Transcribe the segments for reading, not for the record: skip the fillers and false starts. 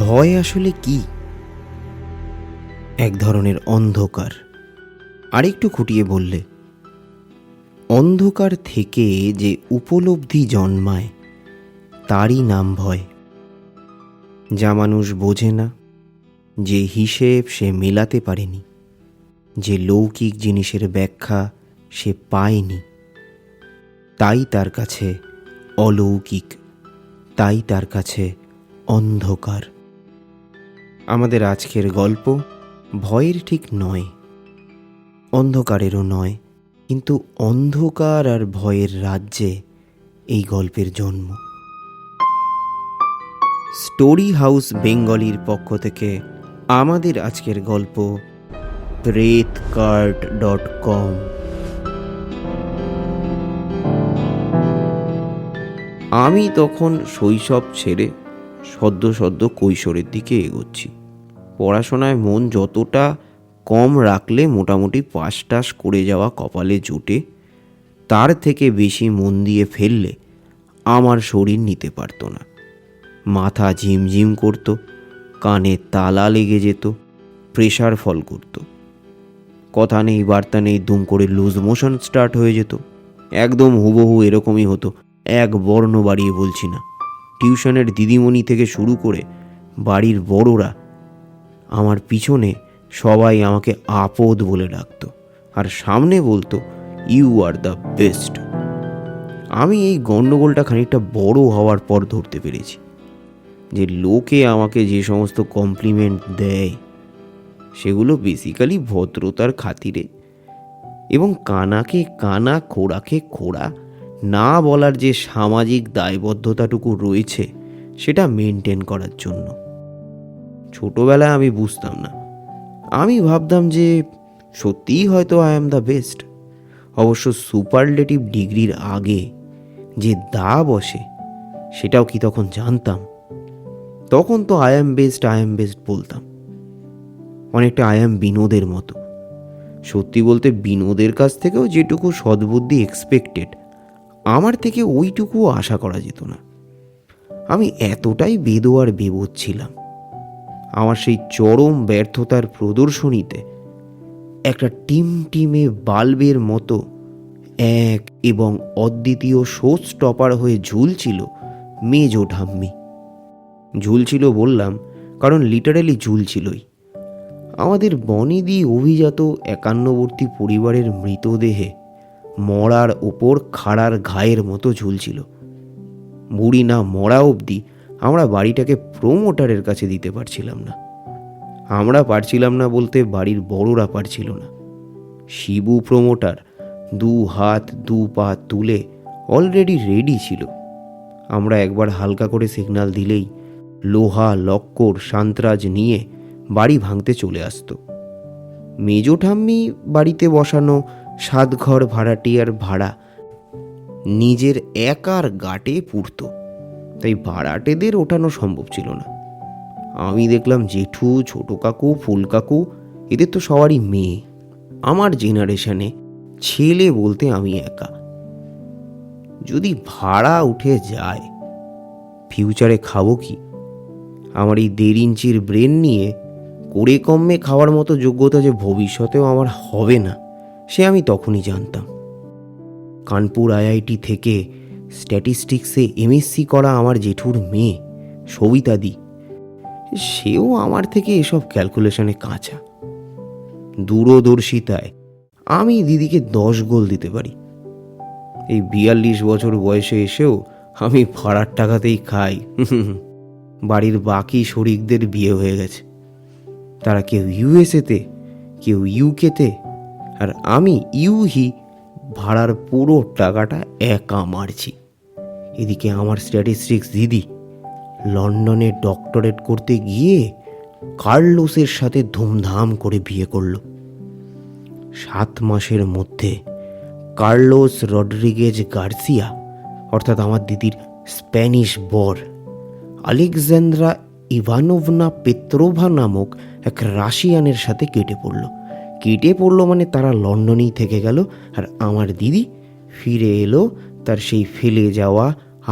ভয় আসলে কি? এক ধরনের অন্ধকার। আরেকটু খুঁটিয়ে বললে, অন্ধকার থেকে যে উপলব্ধি জন্মায় তারই নাম ভয়। যা মানুষ বোঝে না, যে হিসেব সে মেলাতে পারেনি, যে লৌকিক জিনিসের ব্যাখ্যা সে পায়নি, তাই তার কাছে অলৌকিক, তাই তার কাছে অন্ধকার। আমাদের আজকের গল্প ভয়ের ঠিক নয়, অন্ধকারেরও নয়, কিন্তু অন্ধকার আর ভয়ের রাজ্যে এই গল্পের জন্ম। স্টোরি হাউস বেঙ্গলির পক্ষ থেকে আমাদের আজকের গল্প প্রেতকার্ট.com। আমি তখন শৈশব ছেড়ে সদ্য কৈশোরের দিকে এগোচ্ছি। পড়াশোনায় মন যতটা কম রাখলে মোটামুটি পাস টাস করে যাওয়া কপালে জোটে, তার থেকে বেশি মন দিয়ে ফেললে আমার শরীর নিতে পারত না। মাথা ঝিমঝিম করত, কানে তালা লেগে যেত, প্রেশার ফল করত, কথা নেই বার্তা নেই দুম করে লুজ মোশন স্টার্ট হয়ে যেত। একদম হুবহু এরকমই হতো, এক বর্ণ বাড়িয়ে বলছি না। টিউশনের দিদিমণি থেকে শুরু করে বাড়ির বড়রা আমার পিছনে সবাই আমাকে আপদ বলে ডাকত, আর সামনে বলতো ইউ আর দ্য বেস্ট। আমি এই গণ্ডগোলটা খানিকটা বড় হওয়ার পর ধরতে পেরেছি যে লোকে আমাকে যে সমস্ত কমপ্লিমেন্ট দেয় সেগুলো বেসিক্যালি ভদ্রতার খাতিরে এবং কানাকে কানা খোড়াকে খোড়া না বলার যে সামাজিক দায়বদ্ধতাটুকু রয়েছে সেটা মেনটেন করার জন্য। ছোটবেলায় আমি বুঝতাম না, আমি ভাবতাম যে সত্যিই হয়তো আই অ্যাম দ্য বেস্ট। অবশ্য সুপারলেটিভ ডিগ্রির আগে যে দা বসে সেটাও কি তখন জানতাম? তখন তো আই অ্যাম বেস্ট বলতাম, অনেকটা আই অ্যাম বিনোদের মতো। সত্যি বলতে বিনোদের কাছ থেকেও যেটুকু সদ্বুদ্ধি এক্সপেক্টেড, আমার থেকে ওইটুকু আশা করা যেত না। আমি এতটাই বেদোয়ার বেবোধ ছিলাম। আমার সেই চরম ব্যর্থতার প্রদর্শনীতে একটা টিমে বাল্বের মতো এক এবং অদ্বিতীয় শো স্টপার হয়ে ঝুলছিল মেজো ঠাম্মি। ঝুলছিল বললাম কারণ লিটারালি ঝুলছিলই। আমাদের বনেদি অভিজাত একান্নবর্তী পরিবারের মৃতদেহে মরার ওপর খাড়ার ঘায়ের মতো ঝুলছিল। বুড়ি না মরা অবধি আমরা বাড়িটাকে প্রমোটারের কাছে দিতে পারছিলাম না। আমরা পারছিলাম না বলতে বাড়ির বড়রা পারছিল না। শিবু প্রমোটার 2 হাত 2 পা তুলে অলরেডি রেডি ছিল। আমরা একবার হালকা করে সিগন্যাল দিলেই লোহা লক্কর সান্ত্রাজ নিয়ে বাড়ি ভাঙতে চলে আসতো। মেজো ঠাম্মি বাড়িতে বসানো 7 ঘর ভাড়াটিয়ার ভাড়া নিজের একার গাটে পুড়ত, তাই ভাড়াটেদের ওঠানো সম্ভব ছিল না। আমি দেখলাম জেঠু, ছোট কাকু, ফুল কাকু, এদের তো সবারই মেয়ে। আমার জেনারেশনে ছেলে বলতে আমি একা। যদি ভাড়া উঠে যায় ফিউচারে খাবো কি? আমার এই 1.5 ইঞ্চির ব্রেন নিয়ে করে কমে খাওয়ার মতো যোগ্যতা যে ভবিষ্যতেও আমার হবে না, সে আমি তখনই জানতাম। কানপুর আইআইটি থেকে স্ট্যাটিস্টিক্সে এমএসসি করা আমার জেঠুর মেয়ে সবিতাদি, সেও আমার থেকে এসব ক্যালকুলেশনে কাঁচা। দূরদর্শিতায় আমি দিদিকে 10 গোল দিতে পারি। এই 42 বছর বয়সে এসেও আমি ভাড়ার টাকাতেই খাই। বাড়ির বাকি শরিকদের বিয়ে হয়ে গেছে, তারা কেউ ইউএসএতে, কেউ ইউকেতে, আর আমি ভাড়ার পুরো টাকাটা একা মারছি। এদিকে আমার স্ট্যাটিস্টিক্স দিদি লন্ডনে ডক্টরেট করতে গিয়ে কার্লোসের সাথে ধুমধাম করে বিয়ে করলো। 7 মাসের মধ্যে কার্লোস রড্রিগেজ গার্সিয়া, অর্থাৎ আমার দিদির স্প্যানিশ বর, আলেকজান্দ্রা ইভানোভনা পেত্রোভা নামক এক রাশিয়ানের সাথে কেটে পড়ল মানে তারা লন্ডনেই থেকে গেল, আর আমার দিদি ফিরে এলো তার সেই ফেলে যাওয়া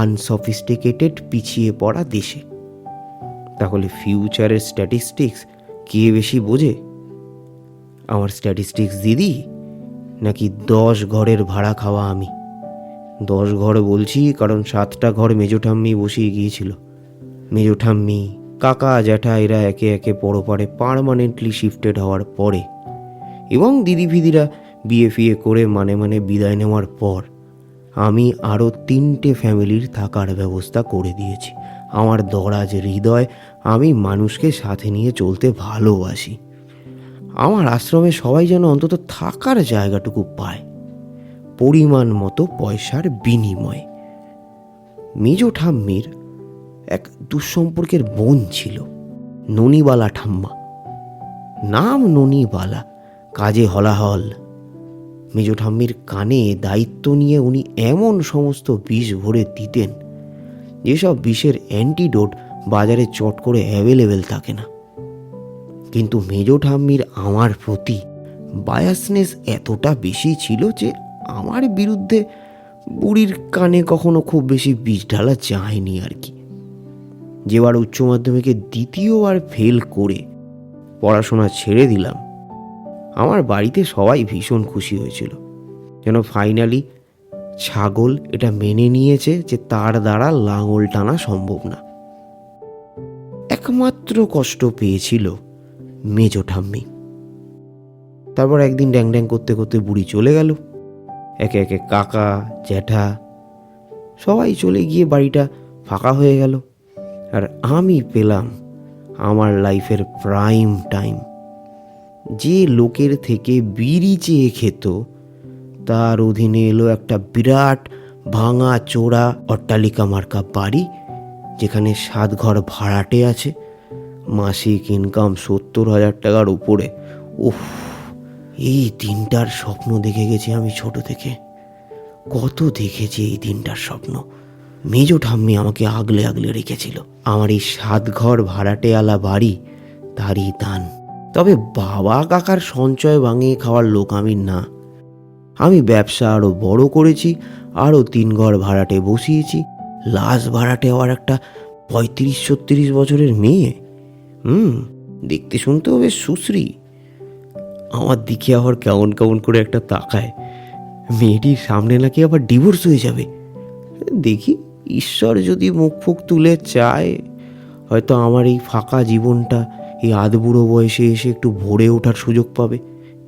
আনসফিস্টিকেটেড পিছিয়ে পড়া দেশে। তাহলে ফিউচারের স্ট্যাটিস্টিক্স কে বেশি বোঝে? আমার স্ট্যাটিস্টিক্স দিদি, নাকি 10 ঘরের ভাড়া খাওয়া আমি? 10 ঘর বলছি কারণ 7টা ঘর মেজো ঠাম্মি বসিয়ে গিয়েছিল। মেজো ঠাম্মি, কাকা, জ্যাঠা এরা একে একে পরপারে পার্মানেন্টলি শিফটেড হওয়ার পরে, এবং দিদি ফিদিরা বিয়ে ফিয়ে করে মানে বিদায় নেওয়ার পর আমি আরও 3টে ফ্যামিলির থাকার ব্যবস্থা করে দিয়েছি। আমার দরাজ হৃদয়, আমি মানুষকে সাথে নিয়ে চলতে ভালোবাসি। আমার আশ্রমে সবাই যেন অন্তত থাকার জায়গাটুকু পায়, পরিমাণ মতো পয়সার বিনিময়ে। মেজো ঠাম্মির এক দুঃসম্পর্কের বোন ছিল, ননিবালা ঠাম্মা। নাম ননিবালা, কাজে হলাহল। মেজো ঠাম্মির কানে দায়িত্ব নিয়ে উনি এমন সমস্ত বিষ ভরে দিতেন যেসব বিষের অ্যান্টিডোট বাজারে চট করে অ্যাভেলেবেল থাকে না। কিন্তু মেজো ঠাম্মির আমার প্রতি বায়াসনেস এতটা বেশি ছিল যে আমার বিরুদ্ধে বুড়ির কানে কখনো খুব বেশি বিষ ঢালা যায়নি আর কি। যেবার উচ্চ মাধ্যমিকে দ্বিতীয়বার ফেল করে পড়াশোনা ছেড়ে দিলাম, আমার বাড়িতে সবাই ভীষণ খুশি হয়েছিল, যেন ফাইনালি ছাগল এটা মেনে নিয়েছে যে তার দ্বারা লাঙল টানা সম্ভব না। একমাত্র কষ্ট পেয়েছিল মেজো ঠাম্মি। তারপর একদিন ড্যাং ড্যাং করতে করতে বুড়ি চলে গেল। একে একে কাকা, জ্যাঠা সবাই চলে গিয়ে বাড়িটা ফাঁকা হয়ে গেল, আর আমি পেলাম আমার লাইফের প্রাইম টাইম। যে লোকের থেকে বিড়ি চেয়ে খেত, তার অধীনে এলো একটা বিরাট ভাঙা চোরা অট্টালিকা মার্কা বাড়ি, যেখানে 7 ঘর ভাড়াটে আছে, মাসিক ইনকাম 70,000 টাকার উপরে। উফ, এই দিনটার স্বপ্ন দেখে গেছি আমি ছোট থেকে। কত দেখেছি এই দিনটার স্বপ্ন। মেজো ঠাম্মি আমাকে আগলে আগলে রেখেছিল। আমার এই 7 ঘর ভাড়াটেওয়ালা বাড়ি তারই দান। তবে বাবা কাকার সঞ্চয় ভাঙিয়ে খাওয়ার লোক আমি না। আমি ব্যবসা আরও বড় করেছি, আরও 3 ঘর ভাড়াটে বসিয়েছি। লাস্ট ভাড়াটে হওয়ার একটা 35-36 বছরের মেয়ে। দেখতে শুনতেও বেশ সুশ্রী। আমার দিকে আবার কেমন কেমন করে একটা তাকায়। মেয়েটির সামনে নাকি আবার ডিভোর্স হয়ে যাবে। দেখি, ঈশ্বর যদি মুখ ফুক তুলে চায়, হয়তো আমার এই ফাঁকা জীবনটা এই আধবুড়ো বয়সে এসে একটু ভরে ওঠার সুযোগ পাবে,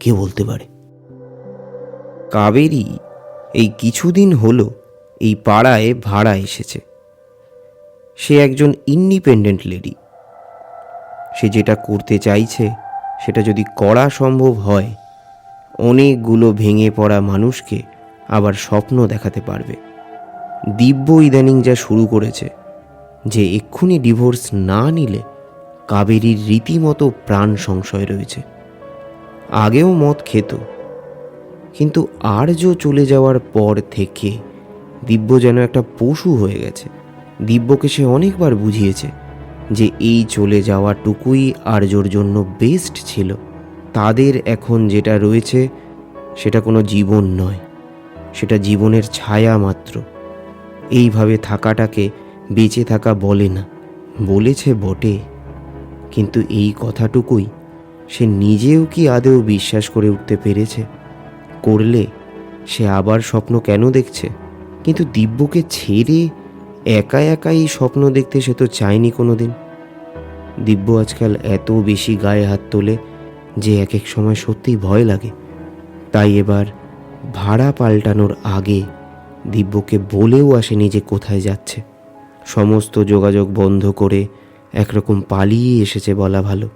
কে বলতে পারে। কাবেরী এই কিছুদিন হলো এই পাড়ায় ভাড়া এসেছে। সে একজন ইন্ডিপেন্ডেন্ট লেডি। সে যেটা করতে চাইছে সেটা যদি করা সম্ভব হয়, অনেকগুলো ভেঙে পড়া মানুষকে আবার স্বপ্ন দেখাতে পারবে। দিব্য ইদানিং যা শুরু করেছে, যে এক্ষুনি ডিভোর্স না নিলে কাবেরীর রীতিমতো প্রাণ সংশয় রয়েছে। আগেও মদ খেত, কিন্তু আর্য চলে যাওয়ার পর থেকে দিব্য যেন একটা পশু হয়ে গেছে। দিব্যকে সে অনেকবার বুঝিয়েছে যে এই চলে যাওয়াটুকুই আর্যর জন্য বেস্ট ছিল। তাদের এখন যেটা রয়েছে সেটা কোনো জীবন নয়, সেটা জীবনের ছায়া মাত্র। এইভাবে থাকাটাকে বেঁচে থাকা বলে না। বলেছে বটে, কিন্তু এই কথাটুকুই সে নিজেও কি আদৌ বিশ্বাস করে উঠতে পেরেছে? করলে সে আবার স্বপ্ন কেন দেখছে? কিন্তু দিব্যকে ছেড়ে একা একা এই স্বপ্ন দেখতে সে তো চায়নি কোনো দিন। দিব্য আজকাল এত বেশি গায়ে হাত তোলে যে এক এক সময় সত্যিই ভয় লাগে। তাই এবার ভাড়া পাল্টানোর আগে দিব্যকে বলেও আসেনি যে কোথায় যাচ্ছে। সমস্ত যোগাযোগ বন্ধ করে একরকম পালিয়ে এসেছে বলা ভালো।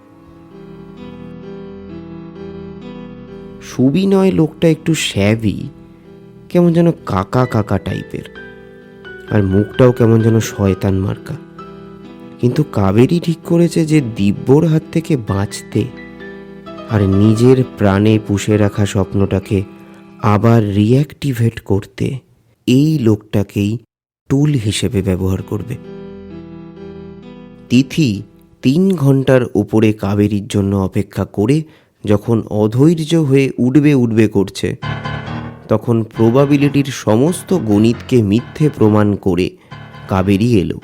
সুবিনয় লোকটা একটু শ্যাভি, কেমন যেন কাকা কাকা টাইপের, আর মুখটাও কেমন যেন শয়তান মার্কা। কিন্তু কাবেরী ঠিক করেছে যে দিব্যর হাত থেকে বাঁচতে আর নিজের প্রাণে পুষে রাখা স্বপ্নটাকে আবার রিঅ্যাক্টিভেট করতে এই লোকটাকেই টুল হিসেবে ব্যবহার করবে। তিথি 3 ঘন্টার উপরে কাবেরীর জন্য অপেক্ষা করে যখন অধৈর্য হয়ে উঠবে করছে, তখন প্রবাবিলিটির সমস্ত গণিতকে মিথ্যে প্রমাণ করে কাবেরী এলো।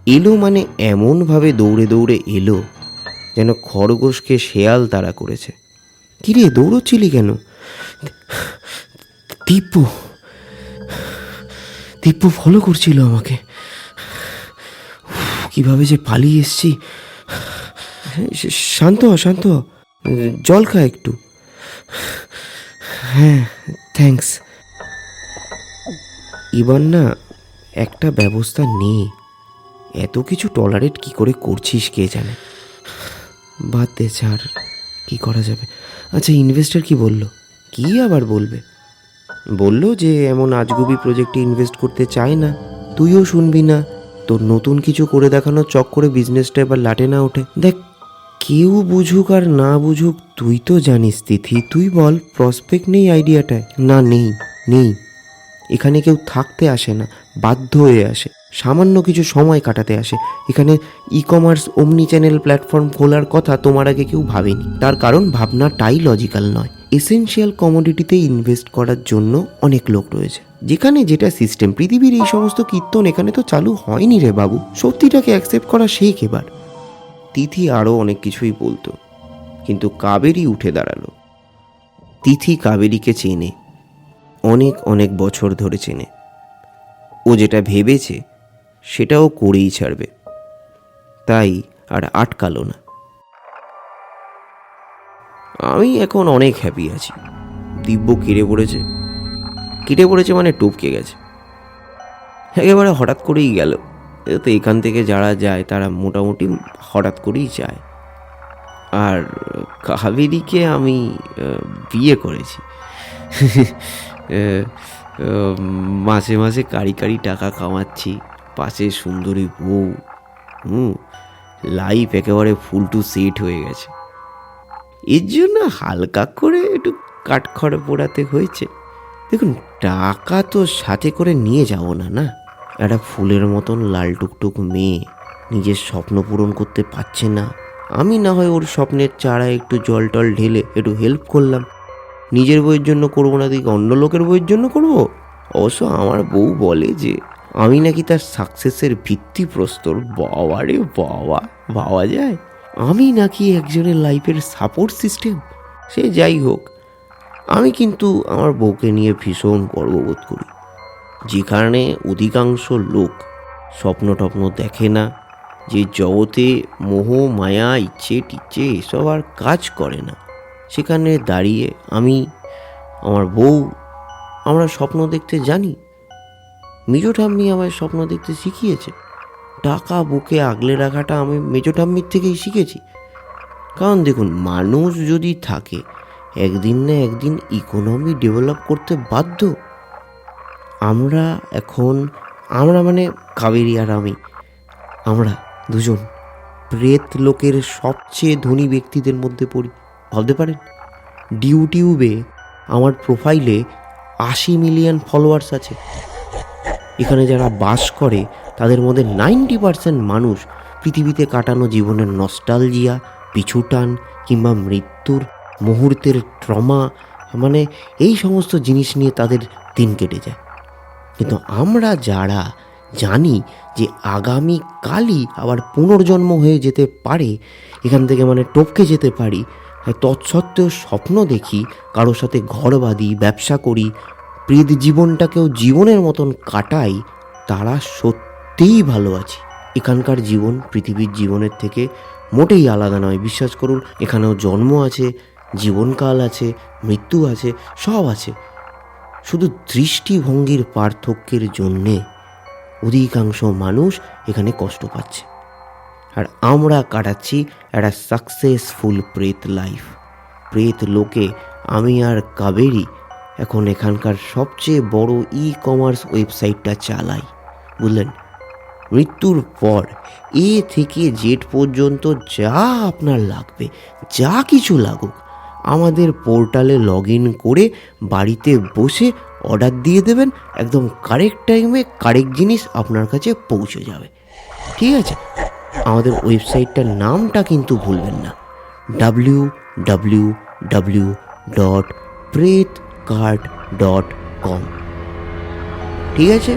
এলো মানে এমনভাবে দৌড়ে দৌড়ে এলো যেন খরগোশকে শেয়াল তাড়া করেছে। কিরে দৌড়চ্ছিলি কেন? দিব্যু দিব্যু ফলো করছিল আমাকে। কিভাবে যে পালিয়ে এসছি। শান্ত হ, শান্ত হ, জল খা একটু। হ্যাঁ, থ্যাঙ্কস। এবার না একটা ব্যবস্থা নেই। এত কিছু টলারেট কি করে করছিস কে জানে। বাদ দে, ছাড়, কি করা যাবে। আচ্ছা, ইনভেস্টর কি বলল? কি আবার বলবে? বলল যে এমন আজগুবি প্রজেক্টে ইনভেস্ট করতে চায় না। তুইও শুনবি না। তোর নতুন কিছু করে দেখানোর চক্করে বিজনেসটা এবার লাটে না ওঠে। দেখ, কেউ বুঝুক আর না বুঝুক তুই তো জানিস তিথি। তুই বল, প্রসপেক্ট নেই আইডিয়াটায়? না, নেই নেই। এখানে কেউ থাকতে আসে না, বাধ্য হয়ে আসে। সামান্য কিছু সময় কাটাতে আসে। এখানে ই কমার্স ওমনি চ্যানেল প্ল্যাটফর্ম খোলার কথা তোমার আগে কেউ ভাবেনি। তার কারণ ভাবনাটাই লজিক্যাল নয়। এসেনশিয়াল কমোডিটিতে ইনভেস্ট করার জন্য অনেক লোক রয়েছে। যেখানে যেটা সিস্টেম, পৃথিবীর এই সমস্ত কীর্তন এখানে তো চালু হয়নি রে বাবু। সত্যিটাকে অ্যাকসেপ্ট করা শেখ এবার। তিথি আরও অনেক কিছুই বলতো, কিন্তু কাবেরী উঠে দাঁড়ালো। তিথি কাবেরীকে চেনে, অনেক অনেক বছর ধরে চেনে। ও যেটা ভেবেছে সেটাও করেই ছাড়বে, তাই আর আটকালো না। আমি এখন অনেক হ্যাপি আছি। দিব্য কেটে পড়েছে মানে টপকে গেছে। একেবারে হঠাৎ করেই গেল। তো এখান থেকে যারা যায় তারা মোটামুটি হঠাৎ করেই যায়। আর কাবেরীকে আমি বিয়ে করেছি। মাসে মাসে কারি টাকা কামাচ্ছি, পাশে সুন্দরী বউ। লাইফ একেবারে ফুল টু সেট হয়ে গেছে। এর জন্য হালকা করে একটু কাঠখড় পোড়াতে হয়েছে। দেখুন, টাকা তো সাথে করে নিয়ে যাব না। একটা ফুলের মতন লাল টুকটুক মেয়ে নিজের স্বপ্ন পূরণ করতে পারছে না। আমি না হয় ওর স্বপ্নের চারায় একটু জল টল ঢেলে একটু হেল্প করলাম। নিজের বইয়ের জন্য করবো না, দিকে অন্য লোকের বইয়ের জন্য করবো। অবশ্য আমার বউ বলে যে আমি নাকি তার সাকসেসের ভিত্তিপ্রস্তর। বাবা রে বাবা, ভাবা যায় আমি নাকি একজনের লাইফের সাপোর্ট সিস্টেম। সে যাই হোক, আমি কিন্তু আমার বউকে নিয়ে ভীষণ গর্ববোধ করি। যে কারণে অধিকাংশ লোক স্বপ্ন টপ্ন দেখে না, যে জগতে মোহ মায়া ইচ্ছে টিচ্ছে এসব আর কাজ করে না, সেখানে দাঁড়িয়ে আমি, আমার বউ, আমরা স্বপ্ন দেখতে জানি। মেজো ঠাম্মি আমায় স্বপ্ন দেখতে শিখিয়েছে। টাকা বুকে আগলে রাখাটা আমি মেজো ঠাম্মির থেকেই শিখেছি। কারণ দেখুন, মানুষ যদি থাকে একদিন না একদিন ইকোনমি ডেভেলপ করতে বাধ্য। আমরা মানে কাবেরী আর আমি, আমরা দুজন প্রেত লোকের সবচেয়ে ধনী ব্যক্তিদের মধ্যে পড়ি। ভাবতে পারেন, ইউটিউবে আমার প্রোফাইলে 80 মিলিয়ন ফলোয়ার্স আছে। এখানে যারা বাস করে তাদের মধ্যে 90% মানুষ পৃথিবীতে কাটানো জীবনের নস্টালজিয়া, পিছুটান কিংবা মৃত্যুর মুহূর্তের ট্রমা, মানে এই সমস্ত জিনিস নিয়ে তাদের দিন কেটে যায়। কিন্তু আমরা যারা জানি যে আগামীকালই আবার পুনর্জন্ম হয়ে যেতে পারে, এখান থেকে মানে টপকে যেতে পারি, তৎসত্ত্বেও স্বপ্ন দেখি, কারোর সাথে ঘর বাঁধি, ব্যবসা করি, প্রেত জীবনটাকেও জীবনের মতন কাটাই, তারা সত্যিই ভালো আছি। এখানকার জীবন পৃথিবীর জীবনের থেকে মোটেই আলাদা নয়। বিশ্বাস করুন, এখানেও জন্ম আছে, জীবনকাল আছে, মৃত্যু আছে, সব আছে। শুধু দৃষ্টিভঙ্গির পার্থক্যের জন্যে অধিকাংশ মানুষ এখানে কষ্ট পাচ্ছে। আর আমরা কাটাচ্ছি একটা সাকসেসফুল প্রেত লাইফ। প্রেত লোকে আমি আর কাবেরী এখন এখানকার সবচেয়ে বড় ই কমার্স ওয়েবসাইটটা চালাই, বুঝলেন। মৃত্যুর পর এ থেকে জেড পর্যন্ত যা আপনার লাগবে, যা কিছু লাগুক, আমাদের পোর্টালে লগ ইন করে বাড়িতে বসে অর্ডার দিয়ে দেবেন। একদম কারেক্ট টাইমে কারেক্ট জিনিস আপনার কাছে পৌঁছে যাবে। ঠিক আছে? আমাদের ওয়েবসাইটটার নামটা কিন্তু ভুলবেন না, www.pretcard.com। ঠিক আছে?